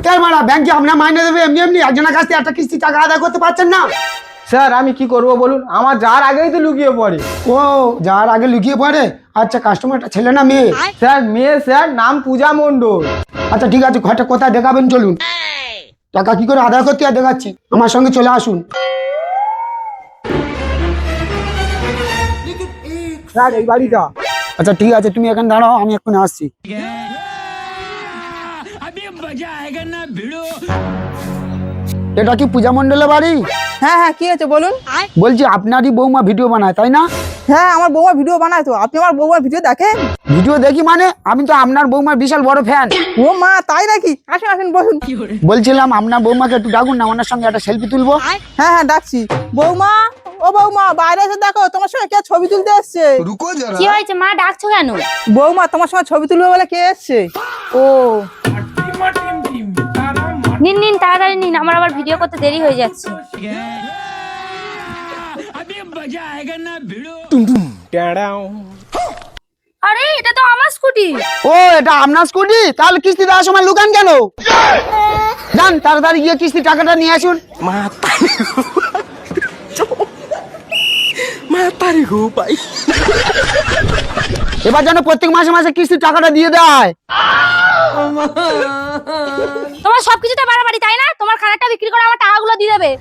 কেন মারা ব্যাংকে আপনার মাইনে দেবে এমনি এমনি একজনের কাছ থেকে একটা কিস্তি টাকা আদায় করতে পারছেন না? স্যার আমি কি করব বলুন, আমার যার আগেই তো লুকিয়ে পড়ে। ও যার আগে লুকিয়ে পড়ে। আচ্ছা কাস্টমারটা ছেলে না মেয়ে? স্যার মেয়ে স্যার, নাম পূজা মণ্ডল। আচ্ছা ঠিক আছে, ঘরটা কোথায় দেখাবেন চলুন, টাকা কি করে আদায় করতে হয় দেখাচ্ছি, আমার সঙ্গে চলে আসুন। স্যার এই বাড়িটা। আচ্ছা ঠিক আছে, তুমি এখানে দাঁড়াও, আমি এক্ষুনি আসছি। এটা কি পূজা মণ্ডলের বাড়ি? হ্যাঁ হ্যাঁ, কি হয়েছে বলুন। বলছি আপনারই বৌমা ভিডিও বানায় তাই না? হ্যাঁ, আমার বৌমা ভিডিও বানায় তো। আপনি আমার বৌমার ভিডিও দেখেন? ভিডিও দেখি মানে, আমি তো আপনার বৌমার বিশাল বড় ফ্যান। ও মা, তাই নাকি? আসুন আসুন, বসুন। বলছিলাম আপনার বৌমাকে একটু ডাকুন না, ওনার সঙ্গে একটা সেলফি তুলবো। হ্যাঁ হ্যাঁ, ডাকছি। বৌমা, ও বৌমা, বাইরে এসে দেখো, তোমার সঙ্গে কে ছবি তুলতে এসছে। কি হয়েছে মা, ডাকছো কেন? বৌমা, তোমার সঙ্গে ছবি তুলবে বলে কে এসছে। ও নিন নিন, তাড়াতাড়ি নিন, আমার আবার ভিডিও করতে দেরি হয়ে যাচ্ছে। আরে এটা তো আমার স্কুটি। ও এটা আপনার স্কুটি? তাহলে কিস্তি দেওয়ার সময় লুকান কেন? যান তাড়াতাড়ি গিয়ে কিস্তি টাকাটা নিয়ে আসুন। এবার যেন প্রত্যেক মাসে মাসে কিস্তির টাকাটা দিয়ে দেয়। তোমার সবকিছুতে বাড়াবাড়ি তাই না? তোমার খানাটা বিক্রি করে আমার টাকাগুলো দিয়ে দেবে।